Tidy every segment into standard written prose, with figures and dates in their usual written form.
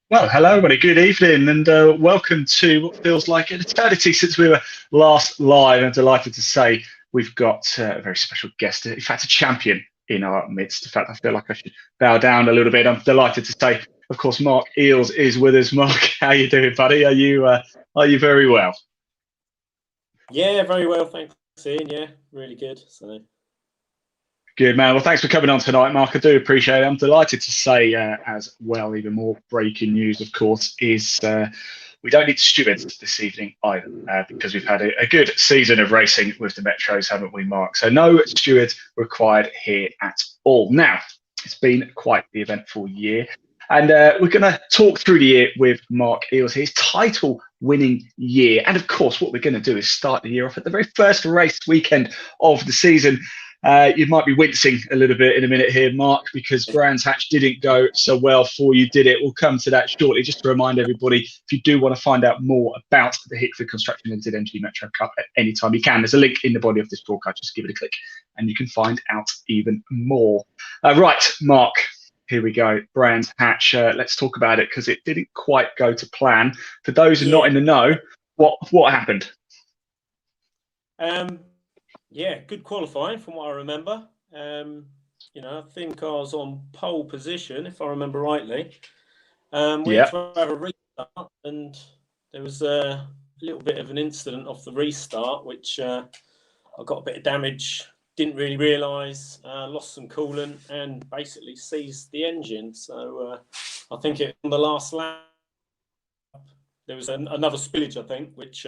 Well, hello, everybody. Good evening, and welcome to what feels like an eternity since we were last live. I'm delighted to say we've got a very special guest, in fact, a champion in our midst. In fact, I feel like I should bow down a little bit. I'm delighted to say, of course, Mark Eales is with us. Mark, how you doing, buddy? Are you very well? Yeah, very well, thanks, Ian. Yeah, really good. Good man. Well, thanks for coming on tonight, Mark. I do appreciate it. I'm delighted to say, as well, even more breaking news, of course, is we don't need stewards this evening either, because we've had a good season of racing with the Metros, haven't we, Mark? So no stewards required here at all. Now, it's been quite the eventful year. And we're going to talk through the year with Mark Eales, his title winning year. And of course, what we're going to do is start the year off at the very first race weekend of the season. You might be wincing a little bit in a minute here, Mark, because Brands Hatch didn't go so well for you, did it? We'll come to that shortly. Just to remind everybody, if you do want to find out more about the Hickford Construction Limited MG Metro Cup at any time you can, there's a link in the body of this broadcast. Just give it a click and you can find out even more. Right, Mark, here we go. Brands Hatch. Let's talk about it because it didn't quite go to plan. For those who are not in the know, what happened? Yeah, good qualifying from what I remember. I think I was on pole position, if I remember rightly. We had to have a restart, and there was a little bit of an incident off the restart, which I got a bit of damage, didn't really realise, lost some coolant, and basically seized the engine. So I think on the last lap, there was another spillage, I think, which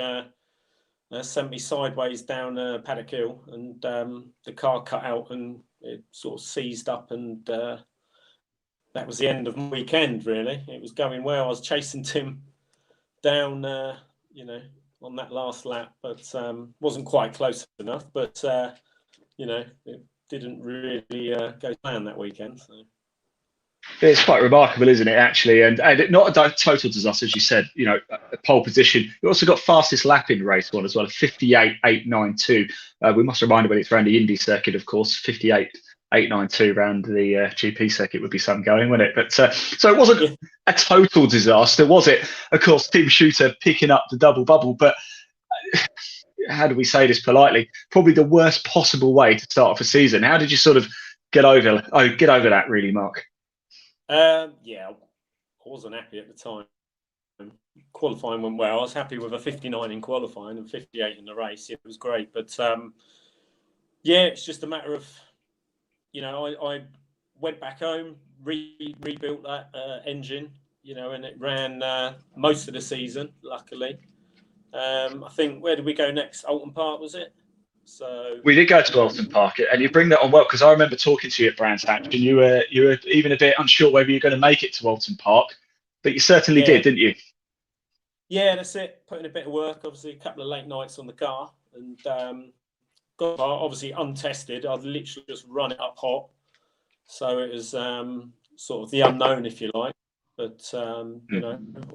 sent me sideways down Paddock Hill, and the car cut out and it sort of seized up, and that was the end of my weekend, really. It was going well. I was chasing Tim down, on that last lap, but wasn't quite close enough. But, it didn't really go to plan that weekend. So. It's quite remarkable, isn't it, actually? And not a total disaster, as you said, a pole position. You also got fastest lap in race one as well, 58.892. We must remind everybody it's around the Indy circuit, of course, 58.892 around the GP circuit would be some going, wouldn't it? But so it wasn't a total disaster, was it? Of course, Tim Shooter picking up the double bubble, but how do we say this politely? Probably the worst possible way to start off a season. How did you sort of get over that, really, Mark? I wasn't happy at the time. Qualifying went well. I was happy with a 59 in qualifying and 58 in the race. It was great, but it's just a matter of, I went back home, rebuilt that engine, and it ran most of the season, luckily. I think, where did we go next? Alton Park, was it? So we did go to Alton Park, and you bring that on well, because I remember talking to you at Brands Hatch, and you were even a bit unsure whether you're going to make it to Alton Park, but you certainly did, didn't you? Yeah, that's it. Put in a bit of work, obviously a couple of late nights on the car, and got obviously untested. I'd literally just run it up hot, so it was sort of the unknown, if you like. But all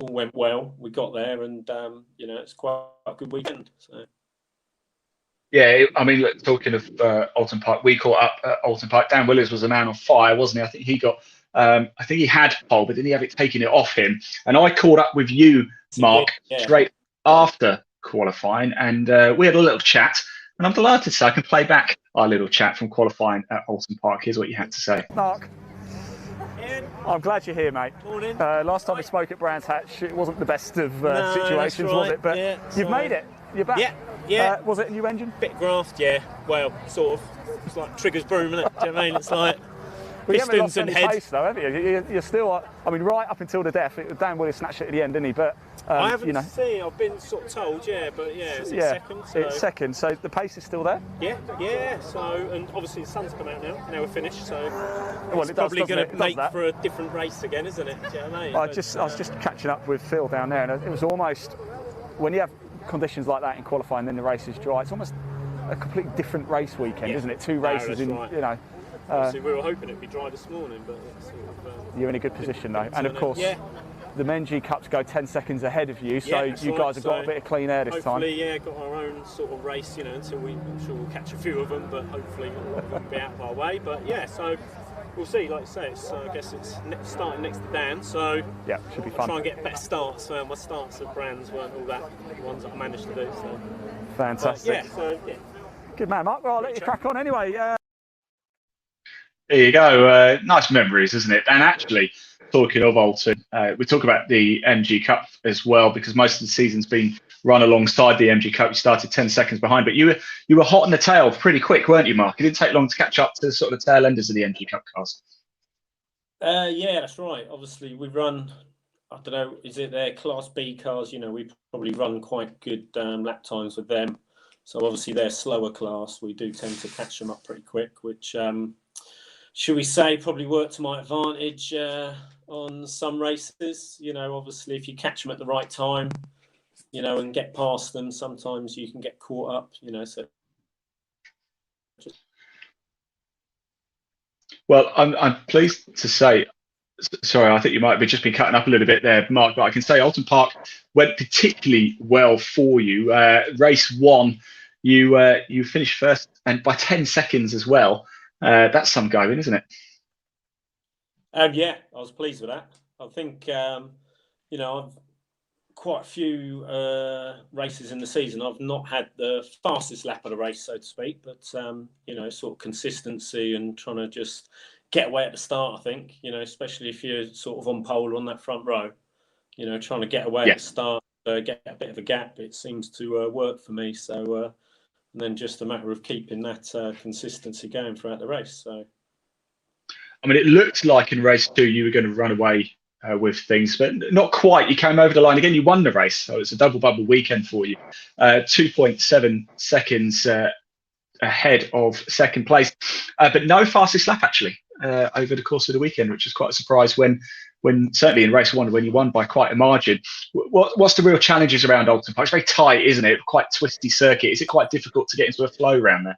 went well. We got there, and it's quite a good weekend. So. Yeah, I mean, look, talking of Alton Park, we caught up at Alton Park. Dan Williams was a man on fire, wasn't he? I think he got, I think he had pole, but didn't he have it taken it off him? And I caught up with you, Mark, straight after qualifying, and we had a little chat. And I'm delighted to say I can play back our little chat from qualifying at Alton Park. Here's what you had to say. Mark, I'm glad you're here, mate. Morning. Last time we spoke at Brands Hatch, it wasn't the best of situations, was it? But you've made it. You're back. Yeah. Was it a new engine? Bit graft, yeah. Well, sort of. It's like Trigger's broom, isn't it? Do you know what I mean? It's like pistons and head. Pace, though, have you? You're still, I mean, right up until the death. Dan Willis snatched it at the end, didn't he? But I haven't seen. I've been sort of told, but it's second. So. It's second. So the pace is still there. Yeah. So, and obviously the sun's come out now. Now we're finished. So well, it's probably going to make for a different race again, isn't it? Do you know what I mean? I was just catching up with Phil down there, and it was almost when you have conditions like that in qualifying, then the race is dry. It's almost a completely different race weekend, isn't it? Two races in, right. Obviously, we were hoping it'd be dry this morning, but it's sort of, you're in a good position though, and of course, the MG Cups go 10 seconds ahead of you, so you guys have got a bit of clean air this time. Hopefully, got our own sort of race, until I'm sure we'll catch a few of them, but hopefully a lot of them will be out of our way. But so we'll see. Like you say, I guess it's starting next to Dan, so yeah, should be fun. Try and get better starts. My starts at Brands weren't all that the ones I managed to do. So fantastic. Yeah. Good man, Mark. Well, I'll let you crack on anyway. There you go. Nice memories, isn't it? And actually, talking of Alton, we talk about the MG Cup as well, because most of the season's been run alongside the MG Cup. You started 10 seconds behind, but you were hot on the tail pretty quick, weren't you, Mark? It didn't take long to catch up to the sort of the tail enders of the MG Cup cars. Yeah, that's right. Obviously, we run, I don't know, is it their Class B cars? You know, we probably run quite good lap times with them. So obviously they're slower class. We do tend to catch them up pretty quick, which, should we say, probably worked to my advantage on some races. You know, obviously if you catch them at the right time, you know, and get past them, sometimes you can get caught up, you know, so. Well, I'm pleased to say, sorry, I think you might have just been cutting up a little bit there, Mark, but I can say Alton Park went particularly well for you. Race 1, you finished first, and by 10 seconds as well. That's some going, isn't it? Yeah, I was pleased with that. I think, you know, I've quite a few races in the season. I've not had the fastest lap of the race, so to speak, but, you know, sort of consistency and trying to just get away at the start, I think, you know, especially if you're sort of on pole on that front row, you know, trying to get away at the start, get a bit of a gap, it seems to work for me. So, and then just a matter of keeping that consistency going throughout the race. So, I mean, it looked like in race 2 you were going to run away with things, but not quite. You came over the line again. You won the race, so it's a double bubble weekend for you. 2.7 seconds ahead of second place, but no fastest lap actually over the course of the weekend, which is quite a surprise. When certainly in race 1, when you won by quite a margin. What's the real challenges around Alton Park? It's very tight, isn't it? Quite twisty circuit. Is it quite difficult to get into a flow around there?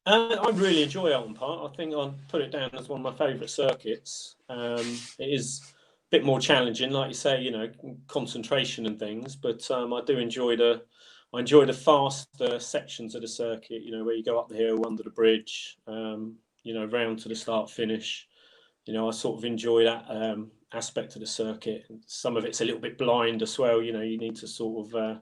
I really enjoy Alton Park. I think I'll put it down as one of my favourite circuits. It is a bit more challenging, like you say, you know, concentration and things. But I do enjoy the faster sections of the circuit. You know, where you go up the hill, under the bridge, you know, round to the start finish. You know, I sort of enjoy that aspect of the circuit. Some of it's a little bit blind as well. You know, you need to sort of.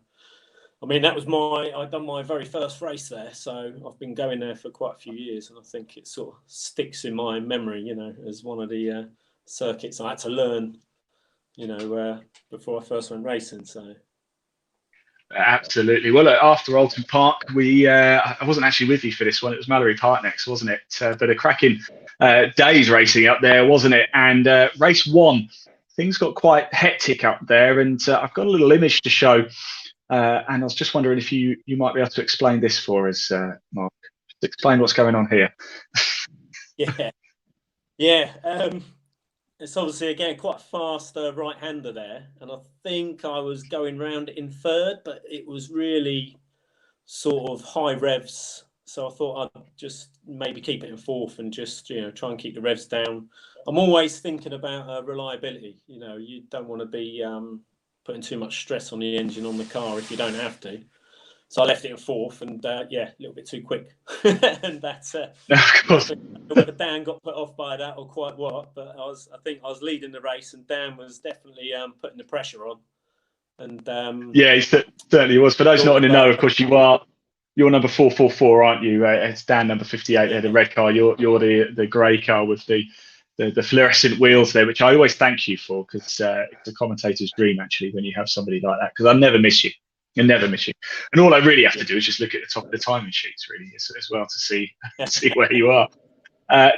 I mean, I'd done my very first race there, so I've been going there for quite a few years, and I think it sort of sticks in my memory, you know, as one of the circuits I had to learn, you know, before I first went racing. So. Absolutely. Well, look, after Alton Park, I wasn't actually with you for this one. It was Mallory Park next, wasn't it? But a cracking day's racing up there, wasn't it? And race 1, things got quite hectic up there, and I've got a little image to show. And I was just wondering if you might be able to explain this for us, Mark. Just explain what's going on here. Yeah. It's obviously, again, quite a fast right-hander there. And I think I was going round in third, but it was really sort of high revs. So I thought I'd just maybe keep it in fourth and just, you know, try and keep the revs down. I'm always thinking about reliability. You know, you don't want to be putting too much stress on the engine on the car if you don't have to. So I left it in fourth, and yeah, a little bit too quick. And that's of course. whether Dan got put off by that or quite what, but I think I was leading the race, and Dan was definitely putting the pressure on. And yeah, he certainly was. For those not in the know, of course, you're number 444, aren't you? It's Dan number 58 there, the red car. You're the grey car with the fluorescent wheels there, which I always thank you for, because it's a commentator's dream actually when you have somebody like that, because I never miss you. I never miss you. And all I really have to do is just look at the top of the timing sheets really as well to see where you are.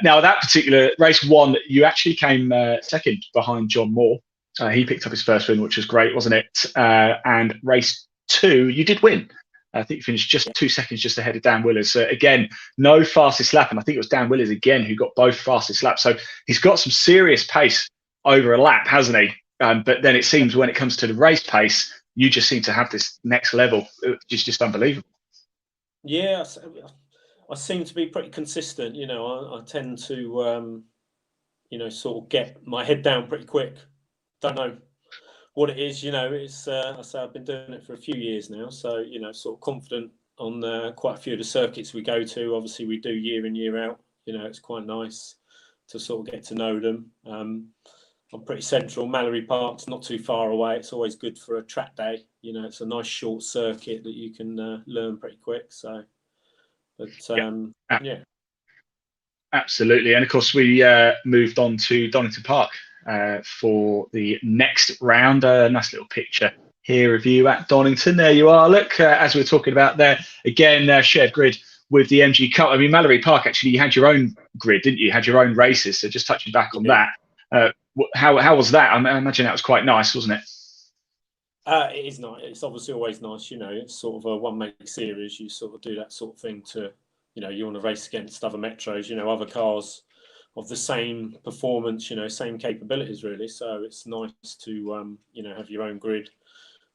Now that particular race 1, you actually came second behind John Moore. He picked up his first win, which was great, wasn't it? And race 2, you did win. I think you finished just 2 seconds just ahead of Dan Willers. Again, no fastest lap, and I think it was Dan Willers again who got both fastest laps. So he's got some serious pace over a lap, hasn't he? But then it seems when it comes to the race pace, you just seem to have this next level. It's just unbelievable. Yeah, I seem to be pretty consistent. You know, I tend to, you know, sort of get my head down pretty quick. Don't know what it is. You know, it's I say I've been doing it for a few years now, so you know, sort of confident on quite a few of the circuits we go to. Obviously, we do year in year out. You know, it's quite nice. sort of get to know them. I'm pretty central. Mallory Park's not too far away. It's always good for a track day. You know, it's a nice short circuit that you can learn pretty quick. So, but yeah. Absolutely. And of course, we moved on to Donington Park for the next round. Nice little picture here of you at Donington. There you are. Look, as we were talking about there, again, shared grid with the MG Cup. I mean, Mallory Park, actually, you had your own grid, didn't you? You had your own races. So just touching back on that. How was that? I imagine that was quite nice, wasn't it? It is nice. It's obviously always nice, you know. It's sort of a one-make series. You sort of do that sort of thing to, you know, you want to race against other metros, you know, other cars of the same performance, you know, same capabilities, really. So it's nice to, you know, have your own grid.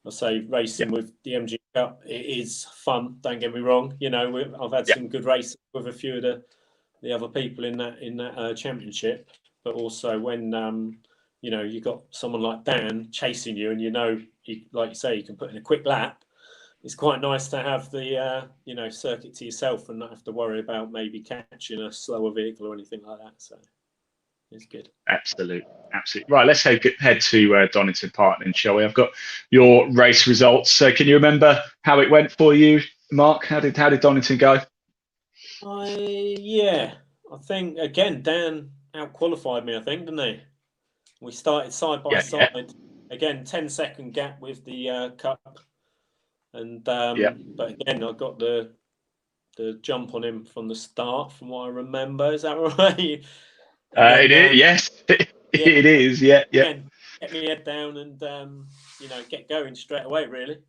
I say racing with the MG Cup, it is fun. Don't get me wrong. You know, I've had some good races with a few of the other people in that championship. But also when, you know, you got someone like Dan chasing you and, you know, like you say, you can put in a quick lap. It's quite nice to have the, you know, circuit to yourself and not have to worry about maybe catching a slower vehicle or anything like that. So it's good. Absolutely. Right, let's head to Donington Park then, shall we? I've got your race results. So can you remember how it went for you, Mark? How did Donington go? Yeah, I think, again, Dan out-qualified me, I think, didn't he? We started side by side. Yeah. Again, 10-second gap with the Cup. And but again, I got the jump on him from the start, from what I remember. Is that right? It is, yes. It is, yeah. Again, get my head down and you know, get going straight away, really.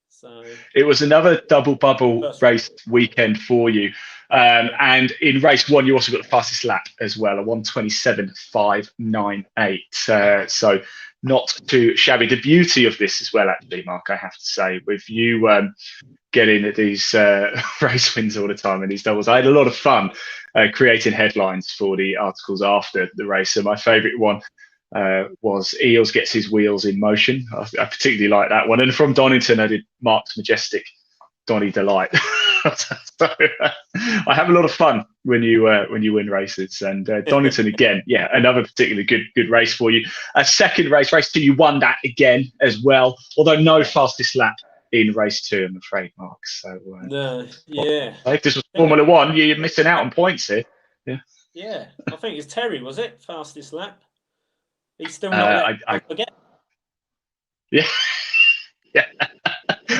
So it was another double bubble race weekend for you. And in race one, you also got the fastest lap as well, a 1:27.598. So not too shabby. The beauty of this as well, actually, Mark, I have to say, with you getting these race wins all the time and these doubles, I had a lot of fun creating headlines for the articles after the race. So my favourite one was Eales gets his wheels in motion. I particularly like that one. And from Donington, I did Mark's majestic Donny Delight. So I have a lot of fun when you win races. And Donington again, yeah, another particularly good race for you. A second race 2, you won that again as well. Although no fastest lap in race 2, I'm afraid, Mark. So if this was Formula 1, you're missing out on points here. Yeah, I think it's Terry, was it? Fastest lap. He's still not I forget. Yeah.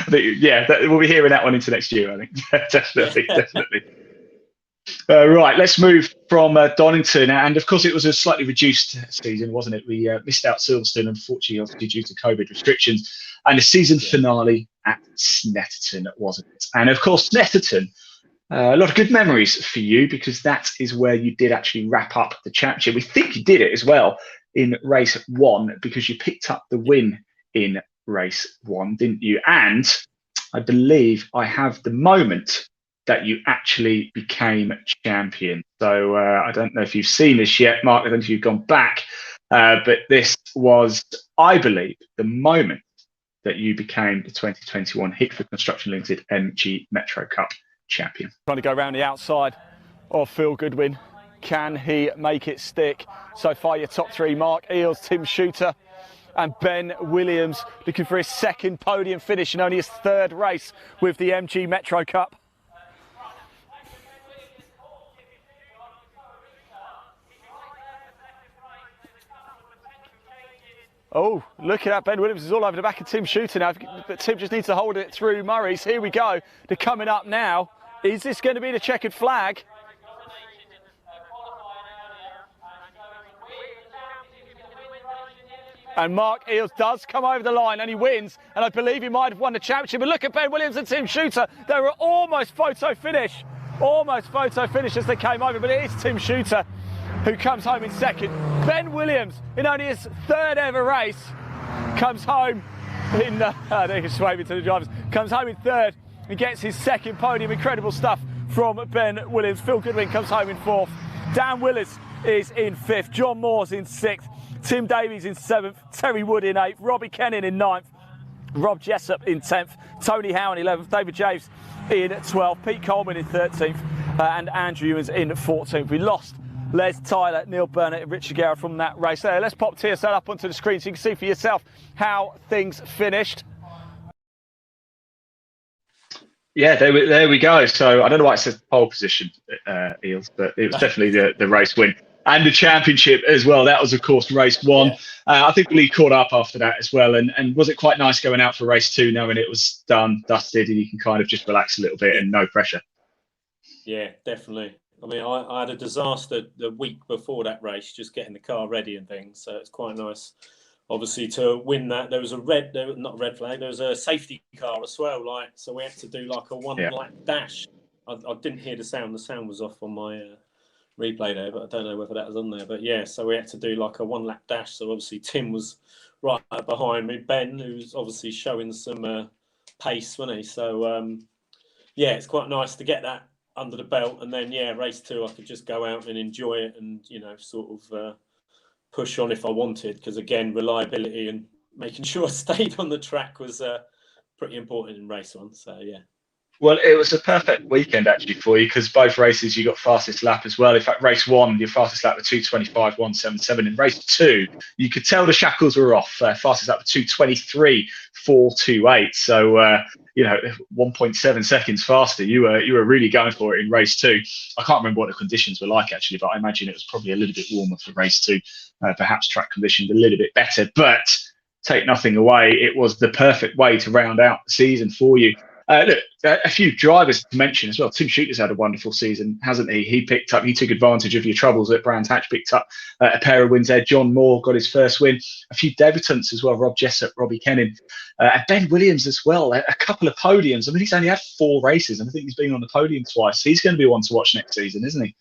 We'll be hearing that one into next year, I think. Definitely. Right, let's move from Donington, and of course it was a slightly reduced season, wasn't it? We missed out Silverstone, unfortunately, obviously due to COVID restrictions, and the season finale at Snetterton, wasn't it? And of course, Snetterton, a lot of good memories for you, because that is where you did actually wrap up the championship. We think you did it as well in race 1, because you picked up the win in race 1, didn't you? And I believe I have the moment that you actually became champion. So I don't know if you've seen this yet, Mark. I don't know if you've gone back, but this was, I believe, the moment that you became the 2021 Hickford Construction Limited MG Metro Cup champion. Trying to go around the outside of Phil Goodwin. Can he make it stick? So far, your top 3, Mark Eales, Tim Shooter and Ben Williams, looking for his second podium finish and only his 3rd race with the MG Metro Cup. Oh, look at that. Ben Williams is all over the back of Tim Shooter now, but Tim just needs to hold it through Murray's. Here we go. They're coming up now. Is this going to be the checkered flag? And Mark Eales does come over the line and he wins, and I believe he might have won the championship. But look at Ben Williams and Tim Shooter. They were almost photo finish as they came over, but it is Tim Shooter who comes home in 2nd. Ben Williams, in only his 3rd ever race, comes home in, they can sway me to the drivers, comes home in 3rd and gets his 2nd podium. Incredible stuff from Ben Williams. Phil Goodwin comes home in 4th. Dan Willis is in 5th. John Moore's in 6th. Tim Davies in 7th, Terry Wood in 8th, Robbie Kennan in 9th, Rob Jessup in 10th, Tony Howe in 11th, David James in 12th, Pete Coleman in 13th, and Andrew Ewans in 14th. We lost Les Tyler, Neil Burnett and Richard Guerra from that race there. Let's pop TSL up onto the screen so you can see for yourself how things finished. Yeah, there we go. So I don't know why it says pole position, Eales, but it was definitely the race win. And the championship as well. That was, of course, race one. Yeah. I think the league caught up after that as well. And was it quite nice going out for race two, knowing it was done, dusted, and you can kind of just relax a little bit and no pressure? Yeah, definitely. I mean, I had a disaster the week before that race, just getting the car ready and things. So it's quite nice, obviously, to win that. There was not a red flag, there was a safety car as well. So we had to do like a one-lap dash. I didn't hear the sound. The sound was off on my replay there, but I don't know whether that was on there. But yeah, so we had to do like a one-lap dash. So obviously Tim was right behind me. Ben, who's obviously showing some pace, wasn't he? So yeah, it's quite nice to get that under the belt. And then race two, I could just go out and enjoy it, and sort of push on if I wanted, because again, reliability and making sure I stayed on the track was pretty important in race one. So yeah. Well, it was a perfect weekend actually for you, because both races you got fastest lap as well. In fact, race one, your fastest lap was 2:25.177. In race two, you could tell the shackles were off. Fastest lap was 2:23.428. So 1.7 seconds faster. You were really going for it in race two. I can't remember what the conditions were like actually, but I imagine it was probably a little bit warmer for race two. Perhaps track conditions a little bit better, but take nothing away, it was the perfect way to round out the season for you. Look, a few drivers to mention as well. Tim Shooter's had a wonderful season, hasn't he? He took advantage of your troubles at Brands Hatch, picked up a pair of wins there. John Moore got his first win. A few debutants as well, Rob Jessup, Robbie Kennan, and Ben Williams as well. A couple of podiums. I mean, he's only had 4 races, and I think he's been on the podium twice. He's going to be one to watch next season, isn't he?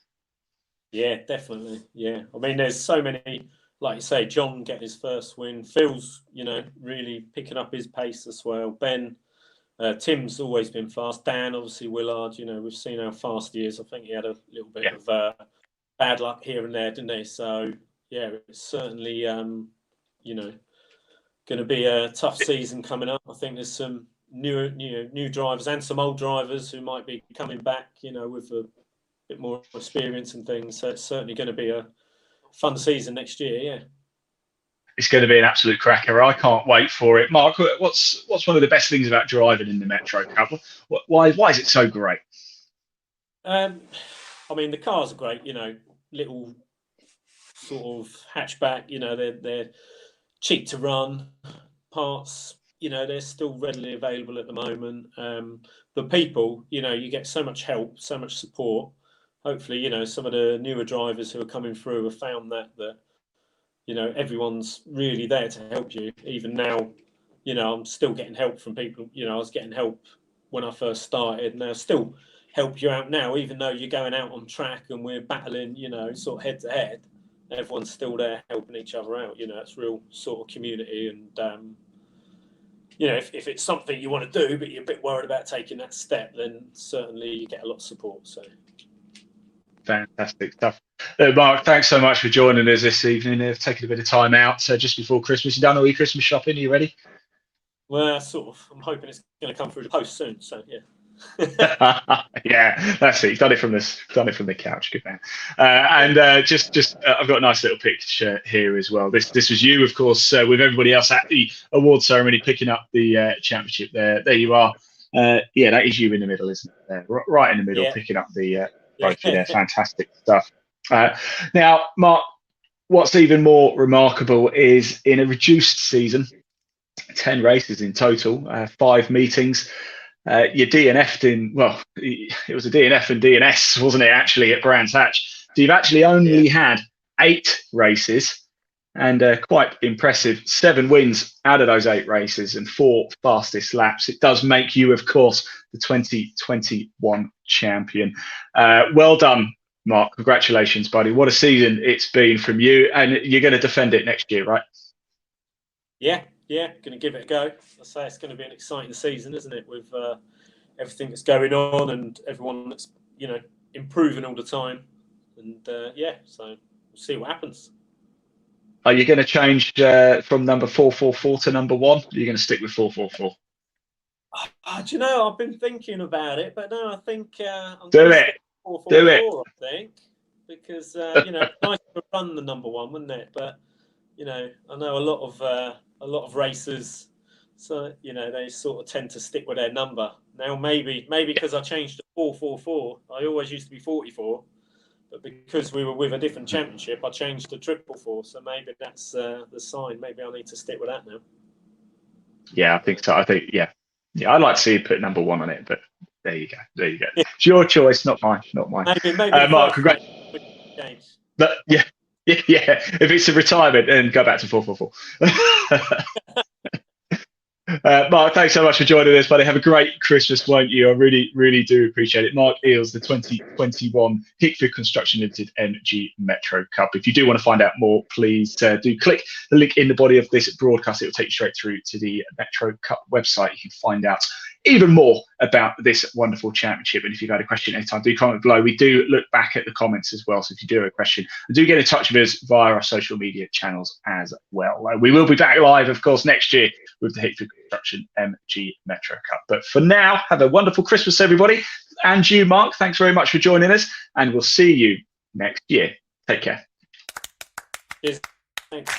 Yeah, definitely. Yeah. I mean, there's so many, like you say, John getting his first win. Phil's, really picking up his pace as well. Ben, Tim's always been fast. Dan, obviously, Willard, we've seen how fast he is. I think he had a little bit of bad luck here and there, didn't he? So, yeah, it's certainly, going to be a tough season coming up. I think there's some new drivers and some old drivers who might be coming back, with a bit more experience and things. So it's certainly going to be a fun season next year, yeah. It's going to be an absolute cracker. I can't wait for it. Mark, what's one of the best things about driving in the Metro Cup? Why is it so great? I mean, the cars are great. Little sort of hatchback. They're cheap to run. Parts, they're still readily available at the moment. The people, you get so much help, so much support. Hopefully, some of the newer drivers who are coming through have found that everyone's really there to help you. Even now, I'm still getting help from people. I was getting help when I first started, and they'll still help you out now, even though you're going out on track and we're battling, sort of head to head. Everyone's still there helping each other out. It's real sort of community. And, if it's something you want to do, but you're a bit worried about taking that step, then certainly you get a lot of support. So. Fantastic stuff. Mark, thanks so much for joining us this evening. They've taken a bit of time out just before Christmas. You done all your Christmas shopping? Are you ready? Well, sort of. I'm hoping it's going to come through the post soon. So yeah. Yeah, that's it. You've done it from the couch. Good man. I've got a nice little picture here as well. This was you, of course, with everybody else at the award ceremony picking up the championship. There you are. That is you in the middle, isn't it? There, right in the middle, picking up the trophy there. Fantastic stuff. Now, Mark, what's even more remarkable is in a reduced season, 10 races in total, 5 meetings. You DNF'd it was a DNF and DNS, wasn't it, actually, at Brands Hatch? So you've actually only had 8 races, and quite impressive 7 wins out of those 8 races and 4 fastest laps. It does make you, of course, the 2021 champion. Well done, Mark. Congratulations, buddy. What a season it's been from you, and you're going to defend it next year, right? Yeah, going to give it a go. I say it's going to be an exciting season, isn't it? With everything that's going on and everyone that's improving all the time, and so we'll see what happens. Are you going to change from number 444 to number 1? Are you going to stick with 444? Do you know, I've been thinking about it, but no, I think I'm do it. 444, I think. because you know, it's nice to run the number one, wouldn't it? But you know, I know a lot of racers, so you know, they sort of tend to stick with their number. Now maybe because I changed to 444, I always used to be 44, but because we were with a different championship, I changed to 444. So maybe that's the sign. Maybe I need to stick with that now. Yeah, I think so. I think I'd like to see you put number one on it, but there you go. Yeah. It's your choice, not mine. Maybe Mark, congrats. But yeah. If it's a retirement, then go back to 444. Mark, thanks so much for joining us, buddy. Have a great Christmas, won't you? I really, really do appreciate it. Mark Eales, the 2021 Hickford Construction Limited MG Metro Cup. If you do want to find out more, please do click the link in the body of this broadcast. It will take you straight through to the Metro Cup website. You can find out even more about this wonderful championship. And if you've had a question anytime, do comment below. We do look back at the comments as well. So if you do have a question, do get in touch with us via our social media channels as well. We will be back live, of course, next year with the Hickford Construction MG Metro Cup. But for now, have a wonderful Christmas, everybody. And you, Mark, thanks very much for joining us. And we'll see you next year. Take care. Cheers. Thanks.